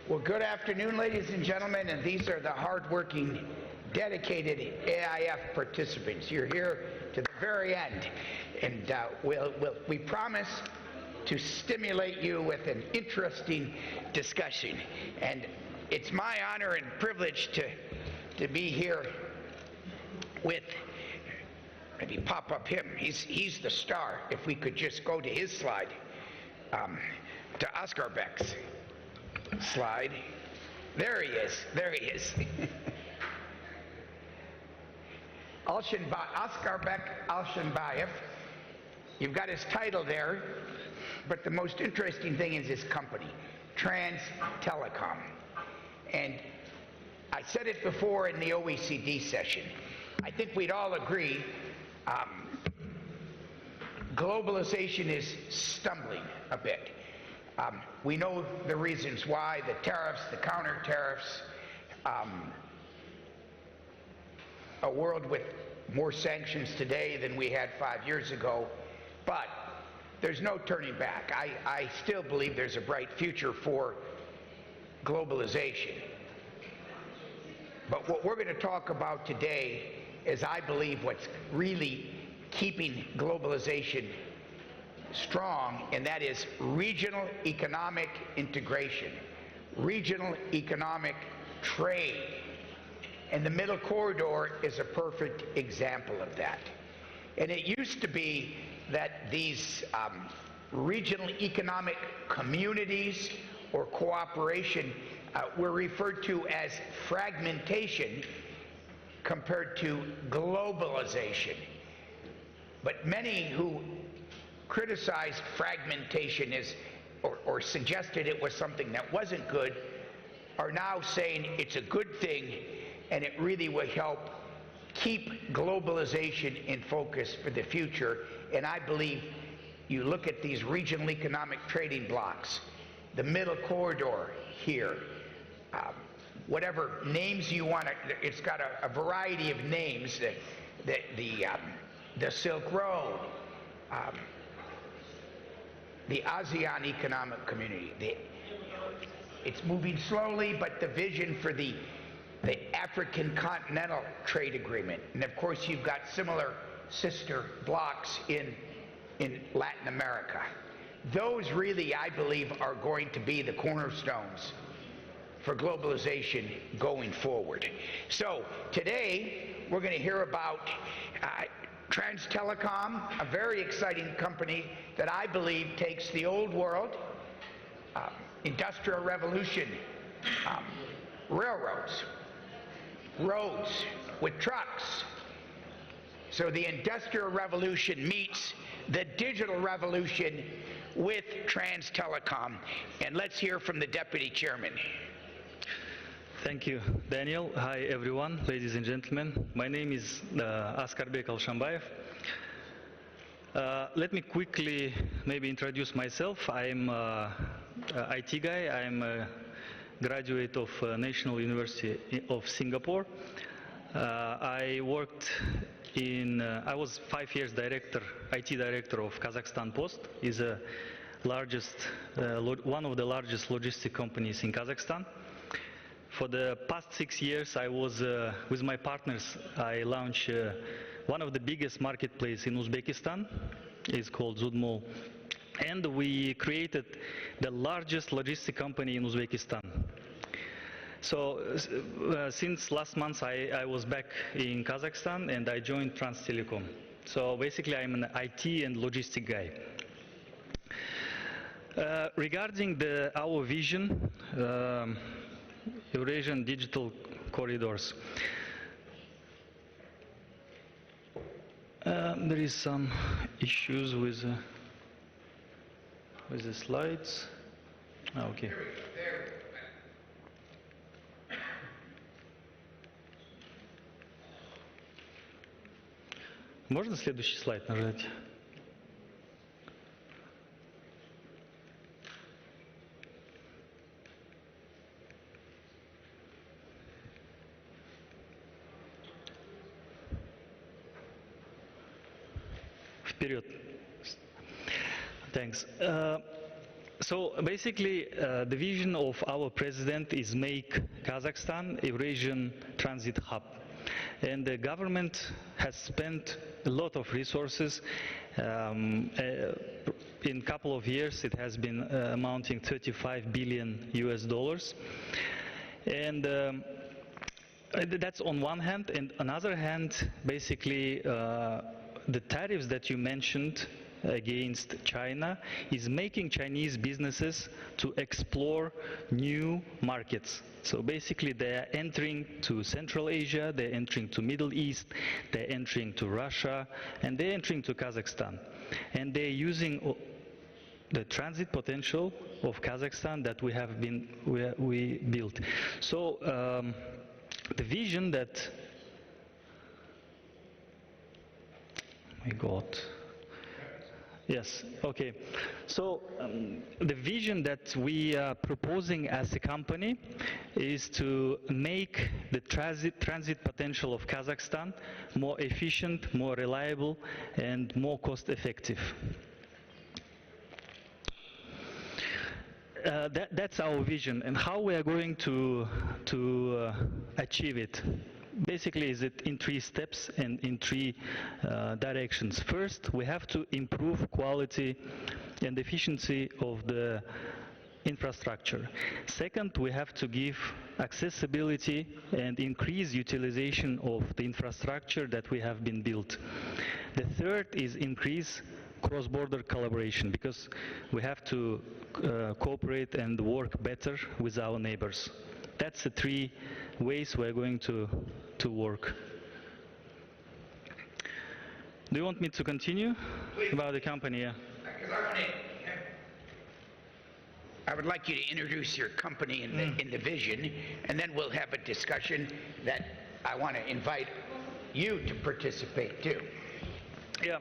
Well, good afternoon, ladies and gentlemen, and these are the hardworking, dedicated AIF participants. You're here to the very end, and we promise to stimulate you with an interesting discussion. And it's my honor and privilege to be here with, maybe pop up him, he's the star. If we could just go to his slide, to Askarbek's slide. There he is. Askarbek Alshanbayev. You've got his title there, but the most interesting thing is his company, Transtelecom. And I said it before in the OECD session. I think we'd all agree globalization is stumbling a bit. We know the reasons why, the tariffs, the counter tariffs, a world with more sanctions today than we had 5 years ago, but there's no turning back. I still believe there's a bright future for globalization. But what we're going to talk about today is, I believe, what's really keeping globalization strong, and that is regional economic integration, regional economic trade. And the Middle Corridor is a perfect example of that. And it used to be that these regional economic communities or cooperation were referred to as fragmentation compared to globalization. But many who criticized fragmentation or suggested it was something that wasn't good are now saying it's a good thing, and it really will help keep globalization in focus for the future. And I believe you look at these regional economic trading blocks, the Middle Corridor here, whatever names you want to, it's got a variety of names, the Silk Road, the ASEAN Economic Community. It's moving slowly, but the vision for the African Continental Trade Agreement. And of course you've got similar sister blocks in Latin America. Those really, I believe, are going to be the cornerstones for globalization going forward. So today we're going to hear about Transtelecom, a very exciting company that I believe takes the old world, industrial revolution, railroads, roads with trucks. So the industrial revolution meets the digital revolution with Transtelecom. And let's hear from the Deputy Chairman. Thank you, Daniel. Hi, everyone, ladies and gentlemen. My name is Askarbek Alshanbayev. Let me quickly maybe introduce myself. I'm an IT guy. I'm a graduate of National University of Singapore. I worked I was 5 years IT director of Kazakhstan Post. Is one of the largest logistic companies in Kazakhstan. For the past 6 years, I was with my partners. I launched one of the biggest marketplaces in Uzbekistan. It's called Zudmol, and we created the largest logistic company in Uzbekistan. So since last month, I was back in Kazakhstan, and I joined Transtelecom. So basically, I'm an IT and logistic guy. Regarding our vision, Eurasian digital corridors. There is some issues with the slides. Okay. Можно следующий слайд нажать? Вперед. Thanks. So basically, the vision of our president is make Kazakhstan a Eurasian transit hub. And the government has spent a lot of resources. In a couple of years, it has been amounting 35 billion US dollars. And that's on one hand. And on the other hand, basically, the tariffs that you mentioned against China is making Chinese businesses to explore new markets. So basically they are entering to Central Asia, they're entering to Middle East, they're entering to Russia, and they're entering to Kazakhstan. And they're using the transit potential of Kazakhstan that we built. So the vision that, my God. Yes, okay. So the vision that we are proposing as a company is to make the transit potential of Kazakhstan more efficient, more reliable, and more cost effective. That's our vision, and how we are going to achieve it. Basically, is it in 3 steps and in 3 directions. First, we have to improve quality and efficiency of the infrastructure. Second, we have to give accessibility and increase utilization of the infrastructure that we have been built. The third is increase cross-border collaboration, because we have to cooperate and work better with our neighbors. That's the 3 ways we're going to work. Do you want me to continue about the company? Yeah. I would like you to introduce your company in the vision, and then we'll have a discussion that I want to invite you to participate too. Yeah,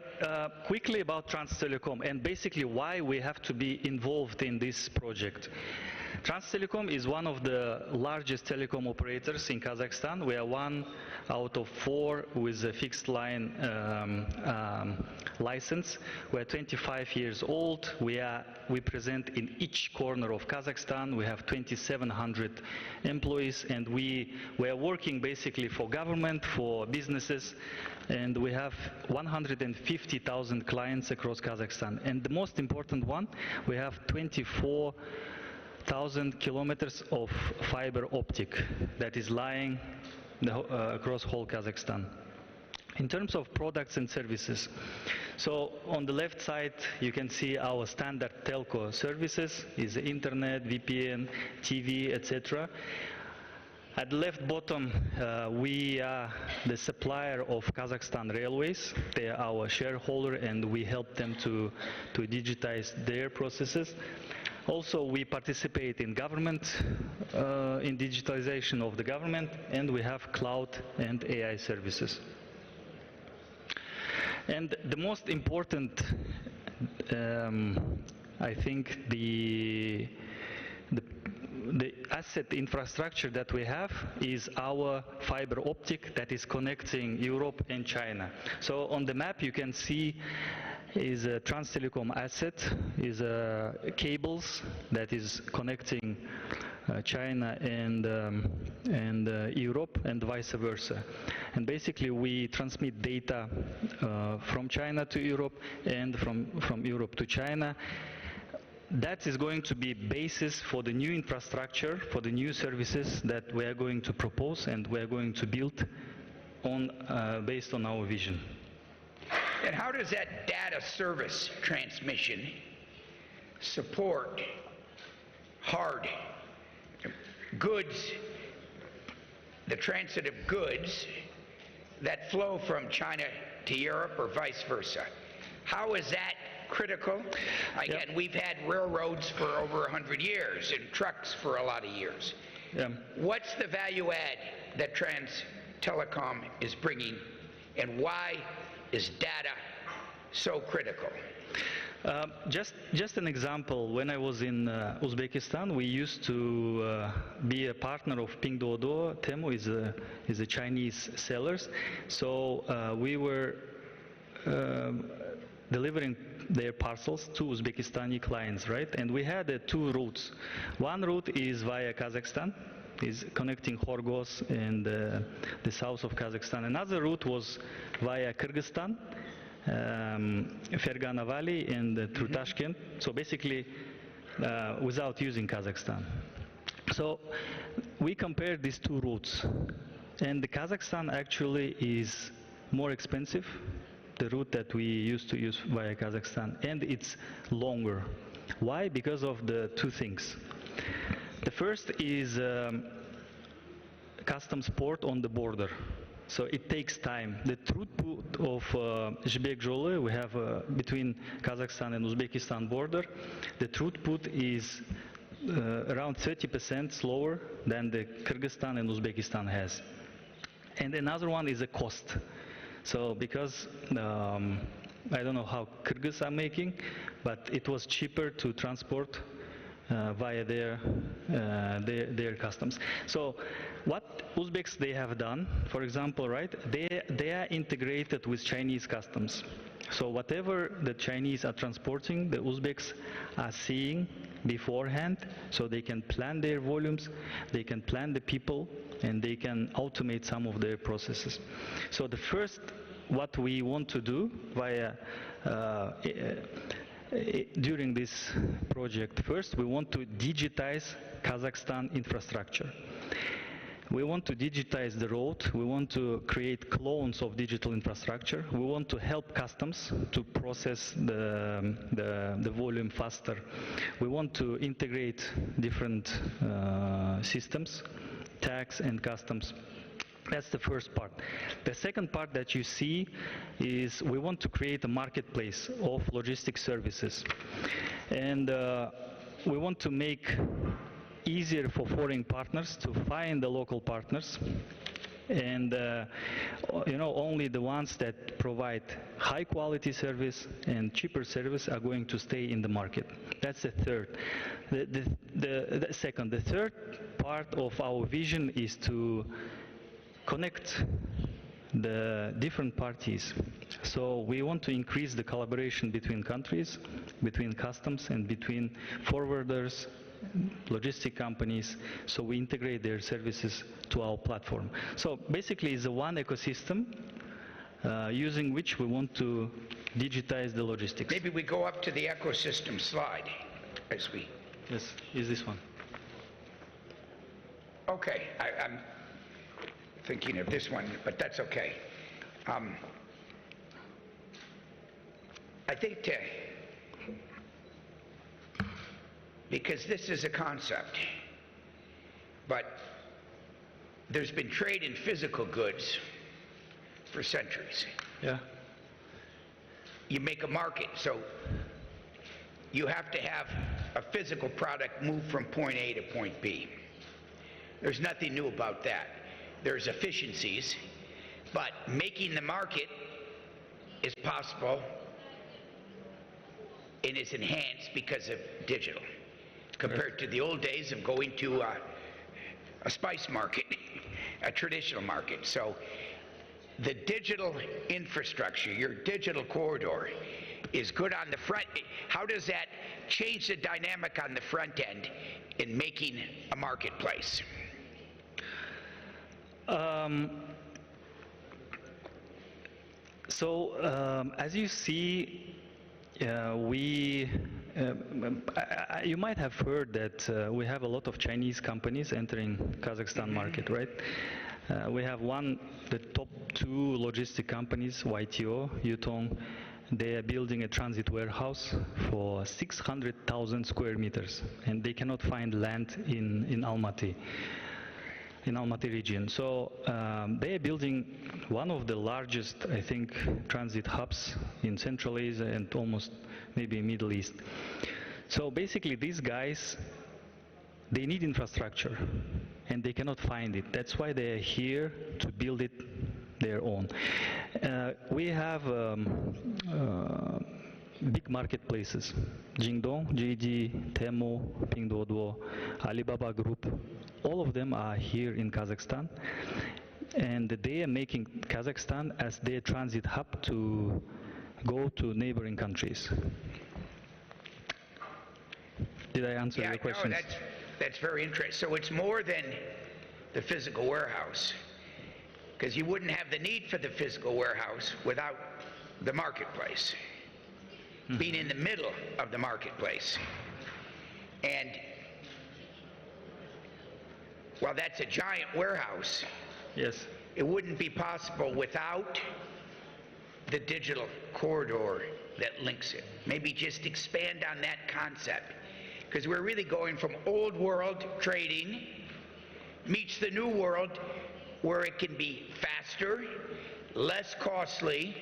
quickly about Transtelecom and basically why we have to be involved in this project. Transtelecom is one of the largest telecom operators in Kazakhstan. We are 1 out of 4 with a fixed line license. We are 25 years old. We present in each corner of Kazakhstan. We have 2,700 employees, and we are working basically for government, for businesses, and we have 150,000 clients across Kazakhstan. And the most important one, we have 24,000 kilometers of fiber optic that is lying across whole Kazakhstan. In terms of products and services, so on the left side you can see our standard telco services is internet, VPN, TV, etc. At the left bottom, we are the supplier of Kazakhstan Railways. They are our shareholder, and we help them to digitize their processes. Also, we participate in government, in digitalization of the government, and we have cloud and AI services. And the most important, I think, the asset infrastructure that we have is our fiber optic that is connecting Europe and China. So on the map you can see is a Transtelecom asset, is cables that is connecting China and Europe and vice versa. And basically we transmit data from China to Europe and from Europe to China. That is going to be basis for the new infrastructure, for the new services that we are going to propose and we are going to build on based on our vision. And how does that data service transmission support hard goods, the transit of goods that flow from China to Europe or vice versa? How is that critical? Again, we've had railroads for over 100 years and trucks for a lot of years. What's the value add that Transtelecom is bringing, and why is data so critical? Just an example, when I was in Uzbekistan, we used to be a partner of Pinduoduo. Temu is a Chinese sellers. So we were delivering their parcels to Uzbekistani clients, right? And we had two routes. One route is via Kazakhstan, is connecting Horgoz and the south of Kazakhstan. Another route was via Kyrgyzstan, Fergana Valley, and through Tashkent. So basically, without using Kazakhstan. So we compared these two routes, and the Kazakhstan actually is more expensive, the route that we used to use via Kazakhstan, and it's longer. Why? Because of the two things. The first is customs port on the border. So it takes time. The throughput of Zhbek Jolы we have between Kazakhstan and Uzbekistan border, the throughput is around 30% slower than the Kyrgyzstan and Uzbekistan has. And another one is the cost. So because I don't know how Kyrgyz are making, but it was cheaper to transport via their customs. So what Uzbeks they have done, for example, right? They are integrated with Chinese customs. So whatever the Chinese are transporting, the Uzbeks are seeing beforehand, so they can plan their volumes, they can plan the people, and they can automate some of their processes. So the first, what we want to do via during this project, first we want to digitize Kazakhstan infrastructure. We want to digitize the road, we want to create clones of digital infrastructure, we want to help customs to process the volume faster. We want to integrate different systems, tax and customs. That's the first part. The second part that you see is we want to create a marketplace of logistic services. And we want to make easier for foreign partners to find the local partners. And only the ones that provide high quality service and cheaper service are going to stay in the market. That's the third. The second. The third part of our vision is to connect the different parties. So we want to increase the collaboration between countries, between customs, and between forwarders, logistic companies, so we integrate their services to our platform. So basically it's a one ecosystem using which we want to digitize the logistics. Maybe we go up to the ecosystem slide as we... Yes, is this one. Okay, I'm thinking of this one, but that's okay. I think because this is a concept, but there's been trade in physical goods for centuries. Yeah. You make a market, so you have to have a physical product move from point A to point B. There's nothing new about that. There's efficiencies, but making the market is possible and is enhanced because of digital, compared to the old days of going to a spice market, a traditional market. So the digital infrastructure, your digital corridor, is good on the front. How does that change the dynamic on the front end in making a marketplace? As you see, you might have heard that we have a lot of Chinese companies entering Kazakhstan market, right? We have the top two logistic companies, YTO, Yutong. They are building a transit warehouse for 600,000 square meters, and they cannot find land in Almaty region. So they are building one of the largest, I think, transit hubs in Central Asia and almost maybe Middle East. So basically these guys, they need infrastructure and they cannot find it. That's why they are here to build it their own. We have big marketplaces: Jingdong, JD, Temu, Pinduoduo, Alibaba Group. All of them are here in Kazakhstan, and they are making Kazakhstan as their transit hub to go to neighboring countries. Did I answer your questions? No, that's very interesting. So it's more than the physical warehouse, because you wouldn't have the need for the physical warehouse without the marketplace, being in the middle of the marketplace. And while that's a giant warehouse, Yes. it wouldn't be possible without the digital corridor that links it. Maybe just expand on that concept, because we're really going from old world trading meets the new world where it can be faster, less costly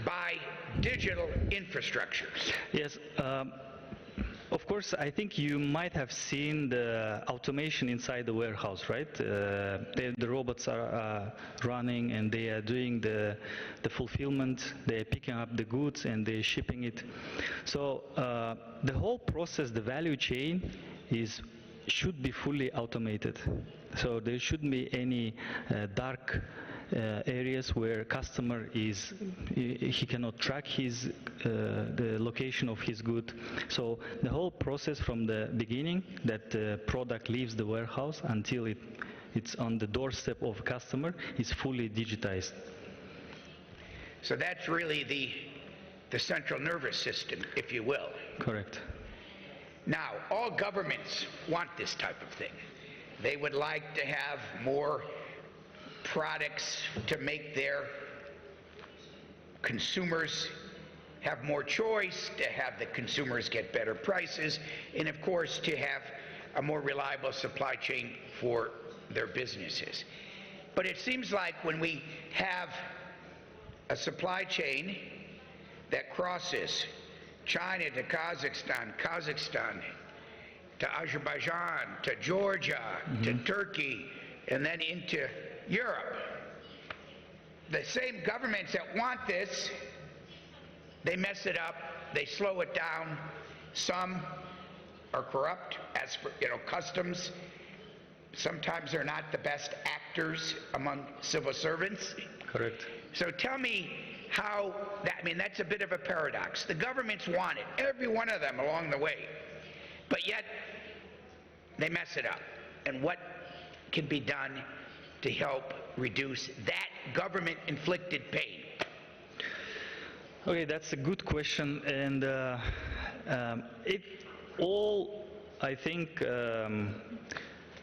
by digital infrastructure. Yes. Of course, I think you might have seen the automation inside the warehouse, right? The robots are running and they are doing the fulfillment. They are picking up the goods and they're shipping it. So the whole process, the value chain, should be fully automated. So there shouldn't be any dark areas where customer he cannot track the location of his good. So the whole process from the beginning that the product leaves the warehouse until it's on the doorstep of customer is fully digitized. So that's really the central nervous system, if you will. Correct. Now, all governments want this type of thing. They would like to have more products to make their consumers have more choice, to have the consumers get better prices, and of course to have a more reliable supply chain for their businesses. But it seems like when we have a supply chain that crosses China to Kazakhstan, Kazakhstan to Azerbaijan, to Georgia, to Turkey, and then into Europe, the same governments that want this, they mess it up, they slow it down. Some are corrupt, as for, customs. Sometimes they're not the best actors among civil servants. Correct. So tell me how that's a bit of a paradox. The governments want it, every one of them along the way, but yet they mess it up. And what can be done to help reduce that government-inflicted pain? Okay, that's a good question, and it all, I think,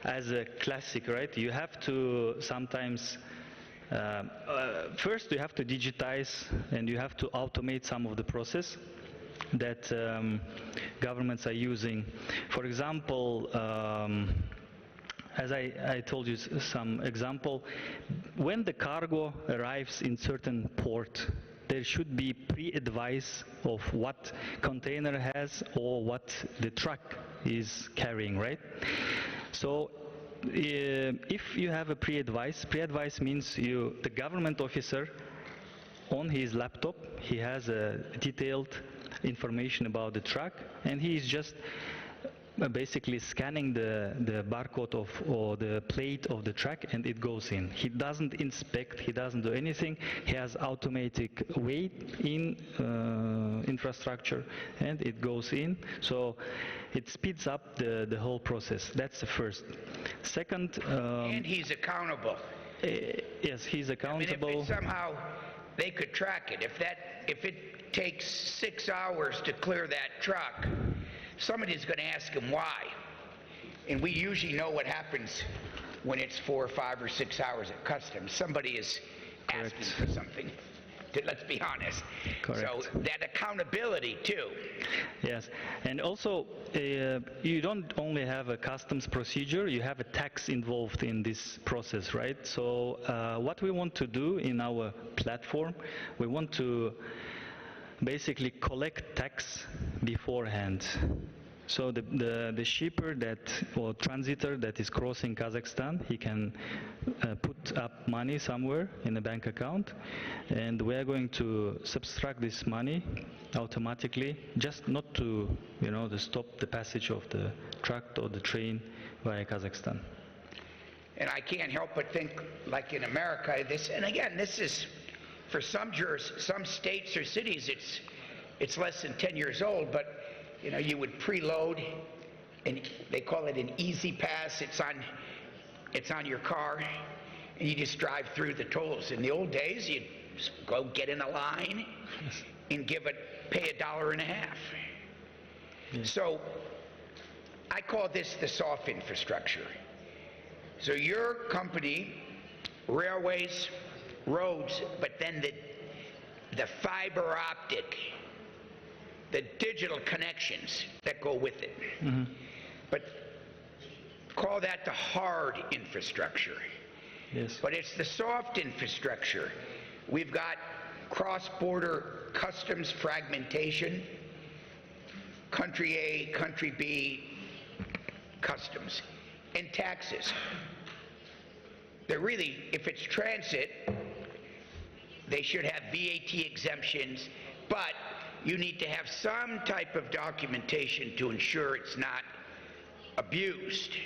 as a classic, right? You have to sometimes, first you have to digitize and you have to automate some of the process that governments are using. For example, as I told you some example, when the cargo arrives in certain port, there should be pre-advice of what container has or what the truck is carrying, right? So if you have a pre-advice means the government officer on his laptop, he has a detailed information about the truck, and he is just basically scanning the barcode or the plate of the truck, and it goes in. He doesn't inspect, he doesn't do anything. He has automatic weight in infrastructure, and it goes in. So it speeds up the whole process. That's the first. Second, and he's accountable. Yes, he's accountable. If somehow they could track it, if it takes 6 hours to clear that truck, somebody's going to ask him why. And we usually know what happens when it's 4 or 5 or 6 hours at customs. Somebody is asking for something. Let's be honest. Correct. So that accountability too. Yes, and also you don't only have a customs procedure, you have a tax involved in this process, right? So what we want to do in our platform, we want to basically collect tax beforehand. So the shipper or transitor that is crossing Kazakhstan, he can put up money somewhere in a bank account, and we are going to subtract this money automatically, just not to to stop the passage of the truck or the train via Kazakhstan. And I can't help but think, like in America, this is for some states or cities, it's less than 10 years old, but you know, you would preload, and they call it an easy pass. It's on your car, and you just drive through the tolls. In the old days, you'd just go get in a line and pay $1.50. Yeah. So I call this the soft infrastructure. So your company, railways, roads, but then the fiber optic, the digital connections that go with it. Mm-hmm. But call that the hard infrastructure. Yes. But it's the soft infrastructure. We've got cross-border customs fragmentation, country A, country B, customs, and taxes. They're really, if it's transit, they should have VAT exemptions, but you need to have some type of documentation to ensure it's not abused.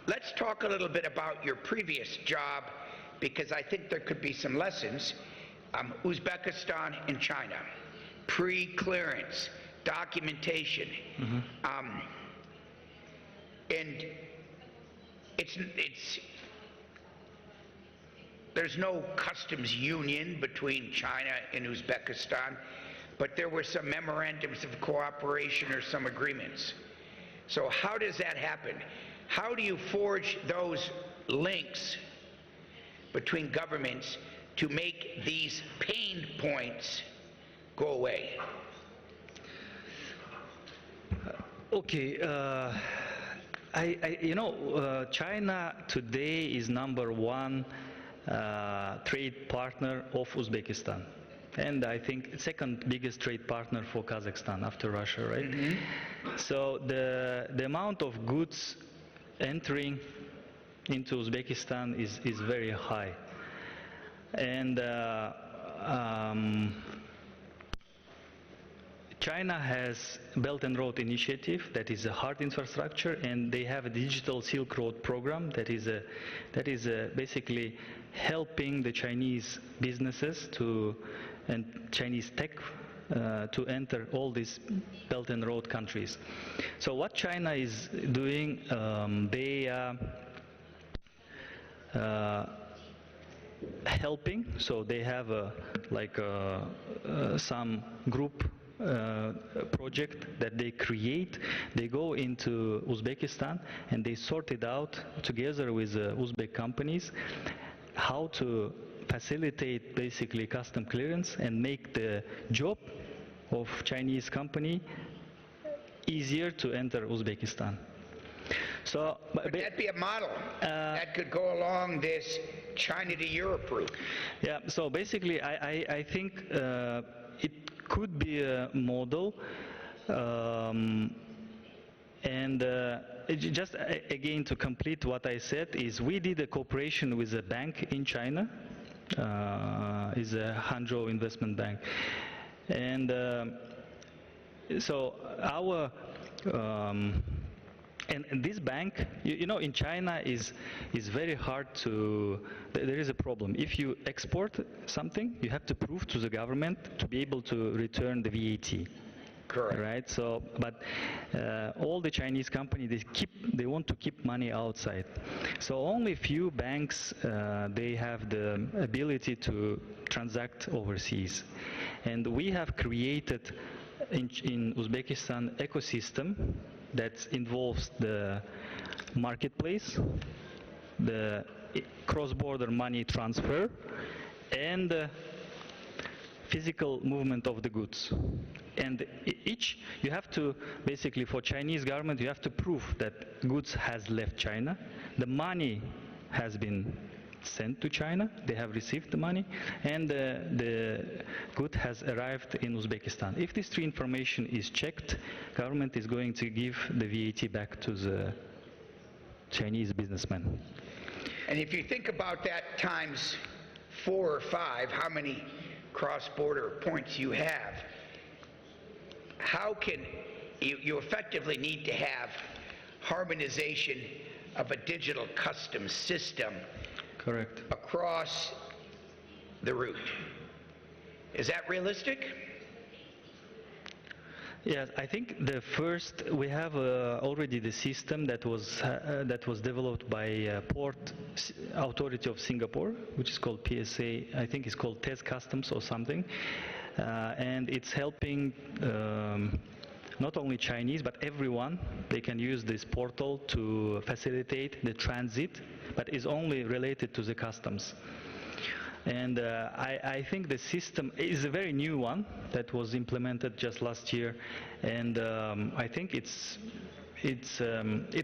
Let's talk a little bit about your previous job, because I think there could be some lessons. Uzbekistan and China, pre-clearance, documentation, and there's no customs union between China and Uzbekistan, but there were some memorandums of cooperation or some agreements. So how does that happen? How do you forge those links between governments to make these pain points go away? Okay, China today is #1 trade partner of Uzbekistan, and I think second biggest trade partner for Kazakhstan after Russia, right? Mm-hmm. So the amount of goods entering into Uzbekistan is very high, and China has Belt and Road Initiative, that is a hard infrastructure, and they have a digital Silk Road program that is basically helping the Chinese businesses and Chinese tech to enter all these Belt and Road countries. So what China is doing, they helping. So they have some group project that they create. They go into Uzbekistan and they sort it out together with Uzbek companies how to facilitate basically custom clearance and make the job of Chinese company easier to enter Uzbekistan. So, would that be a model that could go along this China to Europe route? Yeah, so basically I think it could be a model, and just again to complete what I said is we did a cooperation with a bank in China, is a Hangzhou investment bank, and so our and this bank, you know, in China is very hard to, there is a problem. If you export something, you have to prove to the government to be able to return the VAT. Correct. Right. So, but all the Chinese companies, they want to keep money outside. So only few banks they have the ability to transact overseas, and we have created in Uzbekistan ecosystem that involves the marketplace, the cross-border money transfer, and physical movement of the goods. And each, you have to, basically for Chinese government, you have to prove that goods has left China, the money has been sent to China, they have received the money, and the good has arrived in Uzbekistan. If this three information is checked, government is going to give the VAT back to the Chinese businessman. And if you think about that times 4 or 5, how many cross-border points you have, how can you effectively need to have harmonization of a digital customs system. Correct. Across the route. Is that realistic? Yes, I think the first we have already the system that was developed by Port Authority of Singapore, which is called PSA. I think it's called Test Customs or something, and it's helping not only Chinese but everyone. They can use this portal to facilitate the transit, but is only related to the customs. And I think the system is a very new one that was implemented just last year, and I think it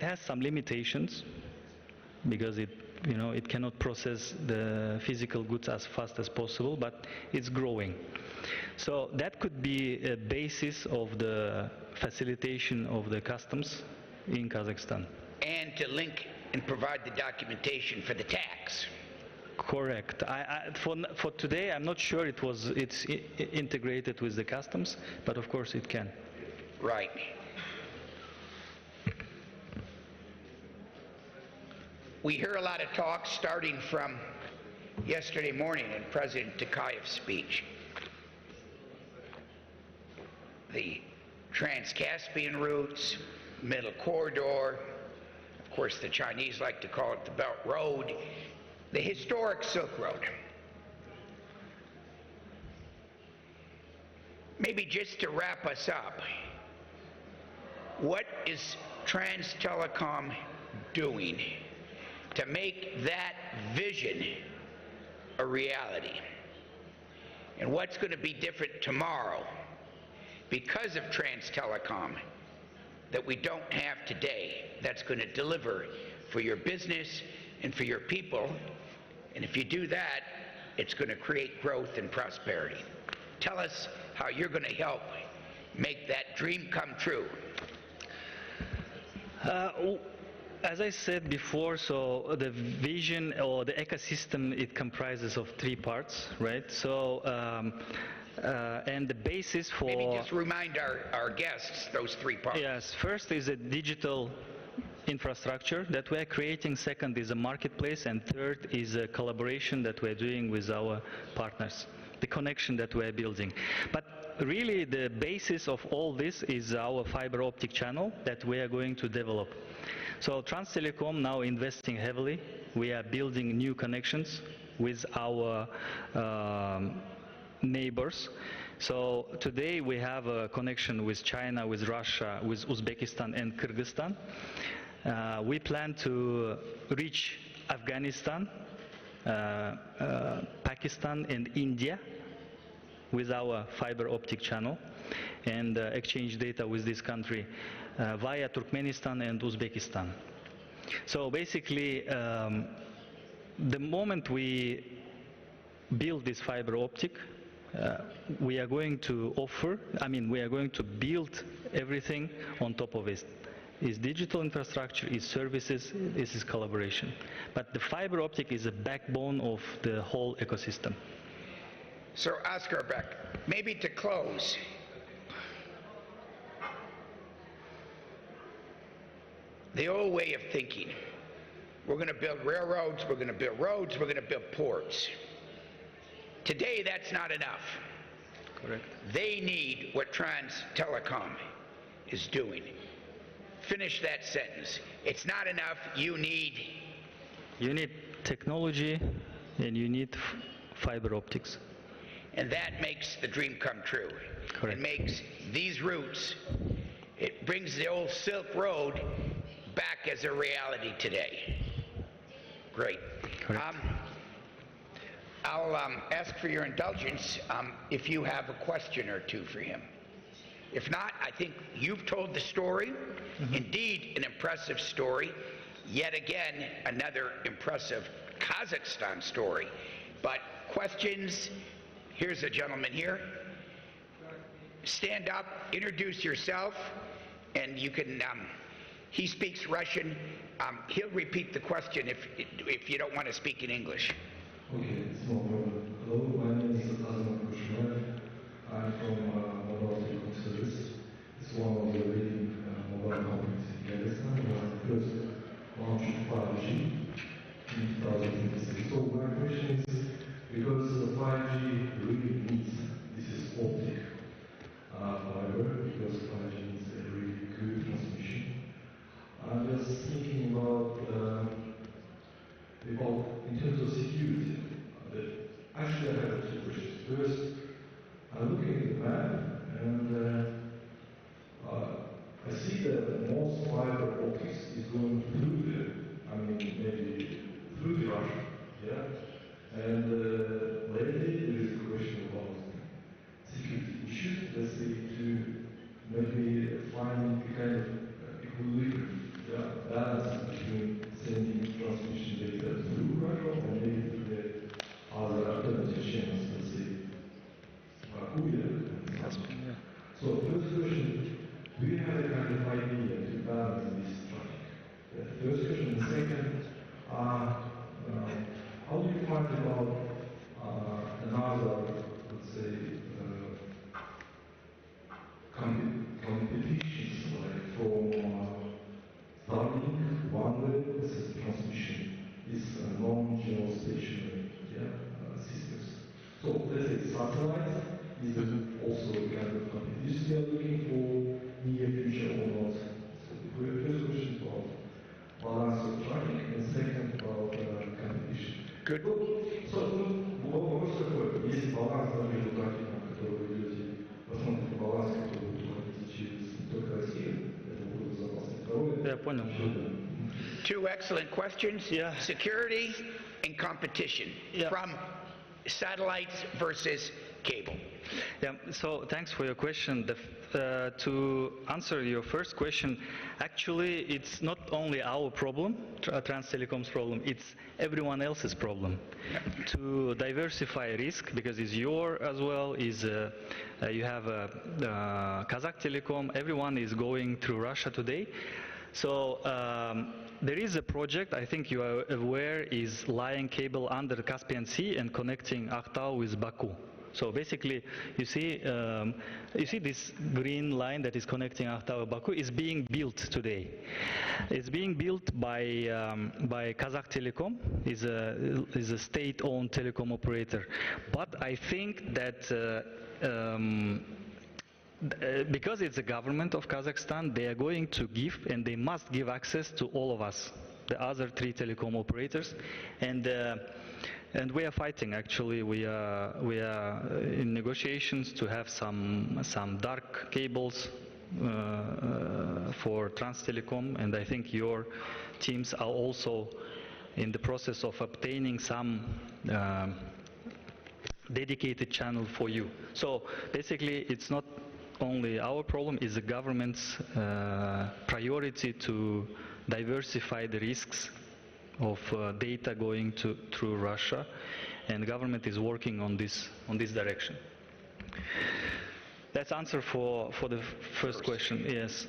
has some limitations because it cannot process the physical goods as fast as possible, but it's growing. So that could be a basis of the facilitation of the customs in Kazakhstan. And to link and provide the documentation for the tax. Correct. For today, I'm not sure it's integrated with the customs, but of course it can. Right. We hear a lot of talk starting from yesterday morning in President Tokayev's speech. The Trans-Caspian routes, Middle Corridor, of course the Chinese like to call it the Belt Road, the historic Silk Road. Maybe just to wrap us up, what is Transtelecom doing to make that vision a reality? And what's going to be different tomorrow because of Transtelecom that we don't have today that's going to deliver for your business and for your people? And if you do that, it's going to create growth and prosperity. Tell us how you're going to help make that dream come true. As I said before, so the vision or the ecosystem, it comprises of three parts, right? So, and the basis for... Maybe just remind our guests those three parts. Yes, first is a digital infrastructure that we are creating, second is a marketplace, and third is a collaboration that we are doing with our partners, the connection that we are building. But really the basis of all this is our fiber optic channel that we are going to develop. So Transtelecom now investing heavily. We are building new connections with our neighbors. So today we have a connection with China, with Russia, with Uzbekistan and Kyrgyzstan. We plan to reach Afghanistan, Pakistan and India with our fiber optic channel and exchange data with this country via Turkmenistan and Uzbekistan. So basically, the moment we build this fiber optic, we are going to we are going to build everything on top of it. Is digital infrastructure, is services, this is collaboration. But the fiber optic is a backbone of the whole ecosystem. So Askarbek, maybe to close, the old way of thinking, we're going to build railroads, we're going to build roads, we're going to build ports. Today that's not enough. Correct. They need what Transtelecom is doing. Finish that sentence. It's not enough, you need technology and you need fiber optics. And that makes the dream come true. Correct. It makes these routes, it brings the old Silk Road back as a reality today. Great. Correct. I'll ask for your indulgence if you have a question or two for him. If not, I think you've told the story. Mm-hmm. Indeed, an impressive story. Yet again, another impressive Kazakhstan story. But questions? Here's a gentleman here. Stand up, introduce yourself, and you can, he speaks Russian. He'll repeat the question if you don't want to speak in English. Okay, it's no problem. Hello, my name is Askarbek Alshanbayev. I'm from Mobile Telecom Service. It's one of the leading mobile companies in Kazakhstan. It was the first launch of 5G in 2006. So my question is, because the 5G optics is going through the, I mean, maybe through the Russia, yeah? And lately there is a question about security issues, let's say, to maybe find a kind of equilibrium, yeah, balance between sending transmission data through Russia and maybe through the other alternative channels, let's say, Baku, yeah. So first question, do you have a kind of idea to balance this traffic? The first question. The second, how do you find about another, let's say, competitions like from Starlink, OneWeb, this is transmission, is non-geostationary systems. So let's say satellites is also a kind of competition they are looking for near future or not. So the first question is about balance of traffic, and second about competition. Good. Вопрос такой, если баланс между трафиком, который вы ведете, посмотрите баланс, который будет проходить через только Россию, это будет безопасно. Второе. Я понял. Two excellent questions. Yeah. Security and competition from satellites versus cable. Yeah, so thanks for your question. To answer your first question, actually it's not only our problem, Transtelecom's problem, it's everyone else's problem. To diversify risk, because it's your as well, you have Kazakh Telecom, everyone is going through Russia today. So there is a project, I think you are aware, is laying cable under the Caspian Sea and connecting Aktau with Baku. So basically, you see this green line that is connecting Aktau and Baku is being built today. It's being built by Kazakh Telecom, is a state-owned telecom operator. But I think that because it's the government of Kazakhstan, they are going to give, and they must give access to all of us, the other 3 telecom operators, and we are fighting. Actually, we are in negotiations to have some dark cables for Transtelecom, and I think your teams are also in the process of obtaining some dedicated channel for you. So basically, it's not only our problem, it's the government's priority to diversify the risks of data going through Russia, and the government is working on this direction. That's answer for the first question. Yes,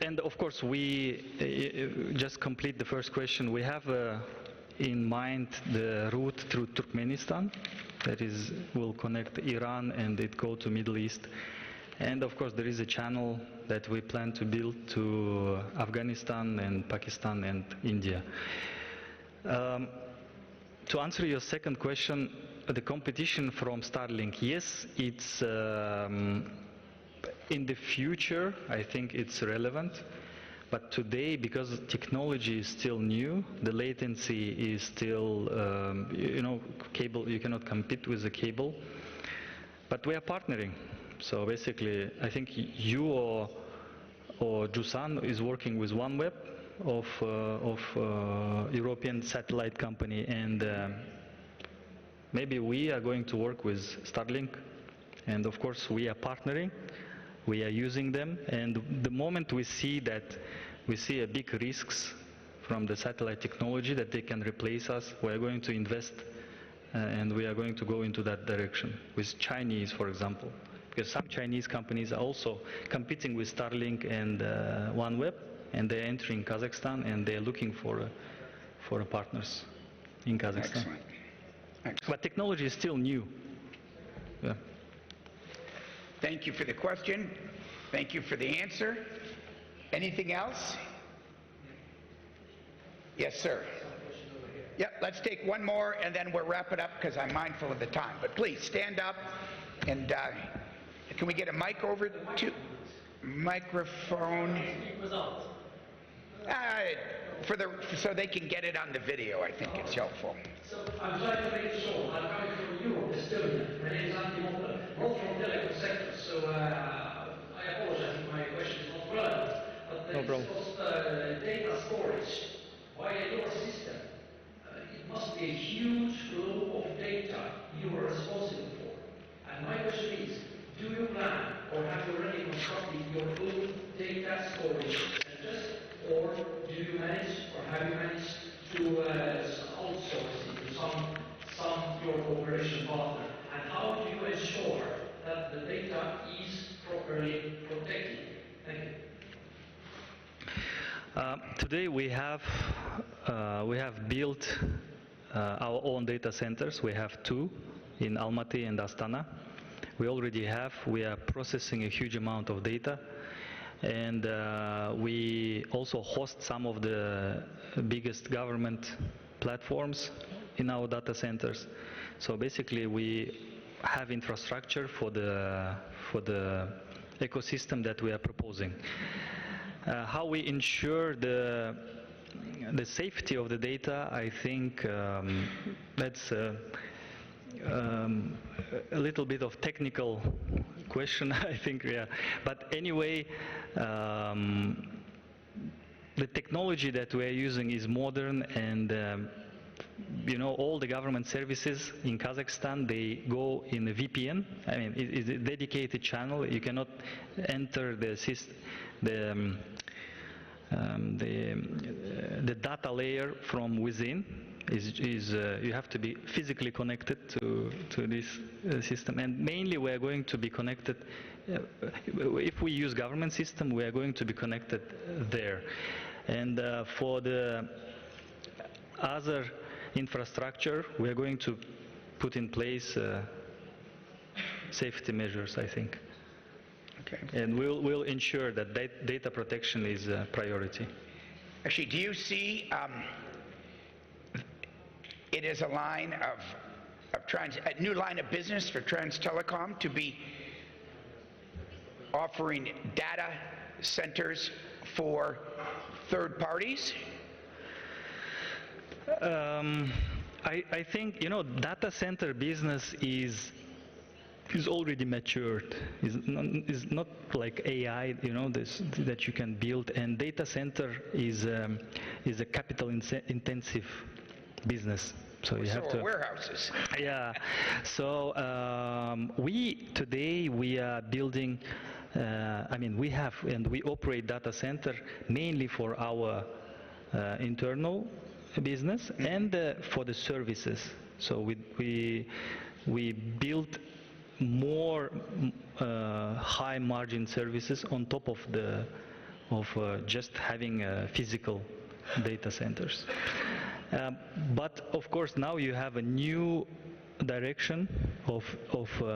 and of course we just complete the first question. We have in mind the route through Turkmenistan that will connect Iran and it go to Middle East. And of course there is a channel that we plan to build to Afghanistan and Pakistan and India. To answer your second question, the competition from Starlink, yes, it's in the future I think it's relevant, but today, because technology is still new, the latency is still, cable, you cannot compete with the cable, but we are partnering. So basically, I think you or Jusan is working with OneWeb of European satellite company, and maybe we are going to work with Starlink, and of course we are partnering, we are using them, and the moment we see a big risks from the satellite technology that they can replace us, we are going to invest and we are going to go into that direction with Chinese, for example. Because some Chinese companies are also competing with Starlink and OneWeb, and they're entering Kazakhstan, and they're looking for partners in Kazakhstan. Excellent. But technology is still new. Yeah. Thank you for the question. Thank you for the answer. Anything else? Yes, sir. Yep, let's take one more, and then we'll wrap it up because I'm mindful of the time. But please stand up, and can we get a mic over to microphone? So they can get it on the video. I think it's helpful. So I'm trying to make it short. I'm coming from Europe, Estonia. My name is Antti Motta, not from telecom sector. So I apologize if my question bro. Data storage via your system. It must be a huge flow of data you are responsible for. And my question is, do you plan or have you already constructed your own data storage centers, or do you manage or have you managed to outsource it to some your cooperation partner? And how do you ensure that the data is properly protected? Thank you. Today we have built our own data centers. We have two in Almaty and Astana. We are processing a huge amount of data, and we also host some of the biggest government platforms in our data centers. So basically we have infrastructure for the ecosystem that we are proposing. How we ensure the safety of the data, I think that's a little bit of technical question, I think, yeah. But anyway, the technology that we are using is modern, and you know, all the government services in Kazakhstan, they go in a VPN. I mean, it's a dedicated channel. You cannot enter the data layer from within. You have to be physically connected to this system, and mainly we are going to be connected. If we use government system, we are going to be connected there, and for the other infrastructure, we are going to put in place safety measures, I think. Okay. And we'll ensure that data protection is a priority. Actually, do you see it as a line of a new line of business for Transtelecom to be offering data centers for third parties? I think, you know, data center business is already matured. Is not like AI, you know, that you can build. And data center is a capital intensive business. So you have to warehouses. Yeah. So today we are building. I mean, we have and we operate data center mainly for our internal business and for the services. So we build more high margin services on top of just having physical data centers. But of course now you have a new direction of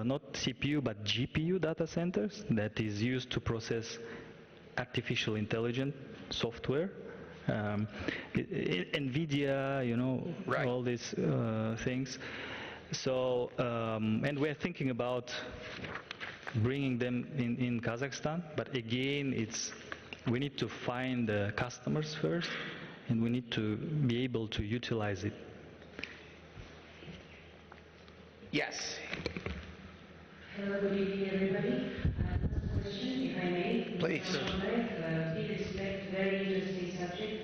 not CPU but GPU data centers that is used to process artificial intelligence software. NVIDIA, you know, right. All these things. So, and we're thinking about bringing them in Kazakhstan, but again, we need to find the customers first, and we need to be able to utilize it. Yes. Hello, good evening, everybody. Last question, if I may. Please. Big respect, very interesting subject.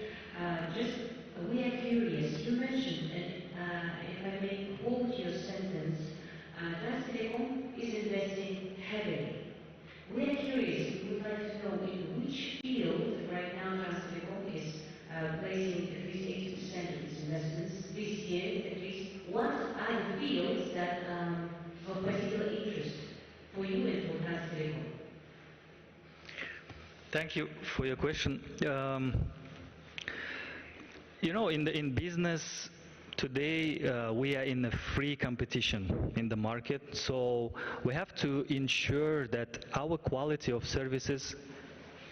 We are curious. You mentioned, if I may quote your sentence, Transtelecom is investing heavily. We are curious. We would like to know in which field right now Transtelecom is placing at least 80% of its investments this year. At least, what are the fields that of particular interest for you and for Transtelecom? Thank you for your question. You know, in business today, we are in a free competition in the market, so we have to ensure that our quality of services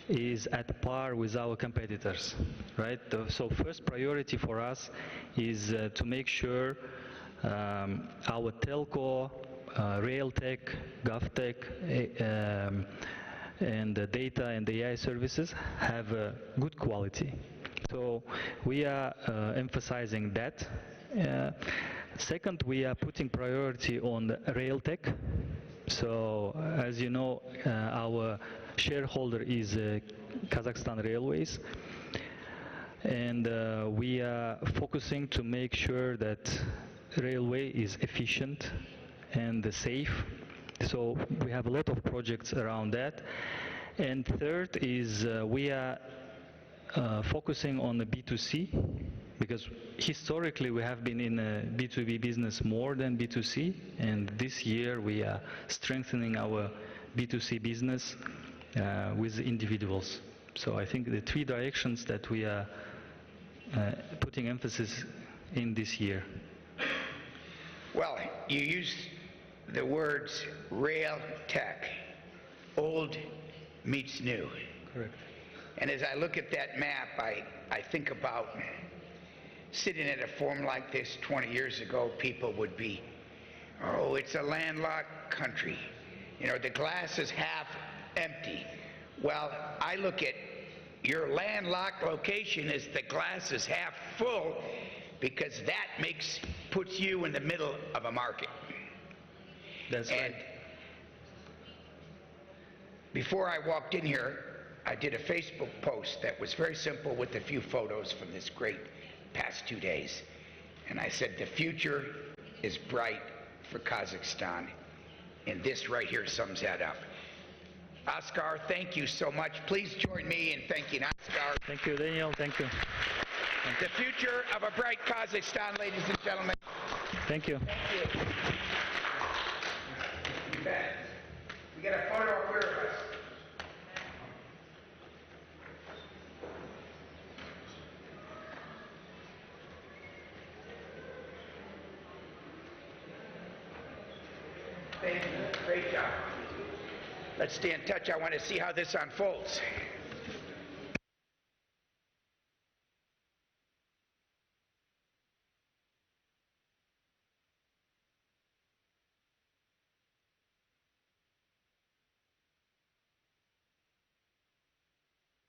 is at par with our competitors, right? So first priority for us is to make sure our telco, rail tech, gov tech, and the data and the AI services have a good quality. So we are emphasizing that. Second, we are putting priority on the rail tech. So as you know, our shareholder is Kazakhstan Railways. And we are focusing to make sure that railway is efficient and safe. So we have a lot of projects around that. And third is we are focusing on the B2C, because historically we have been in a B2B business more than B2C, and this year we are strengthening our B2C business with individuals. So I think the three directions that we are putting emphasis in this year. Well, you used the words rail tech, old meets new. Correct. And as I look at that map, I think about sitting at a forum like this 20 years ago, people would be, oh, it's a landlocked country. You know, the glass is half empty. Well, I look at your landlocked location as the glass is half full, because that puts you in the middle of a market. That's And right. before I walked in here, I did a Facebook post that was very simple with a few photos from this great past 2 days. And I said, the future is bright for Kazakhstan. And this right here sums that up. Oskar, thank you so much. Please join me in thanking Oskar. Thank you, Daniel. Thank you. The future of a bright Kazakhstan, ladies and gentlemen. Thank you. Thank you. You bet. We got a photo up here of us. Thank you. Great job. Let's stay in touch. I want to see how this unfolds.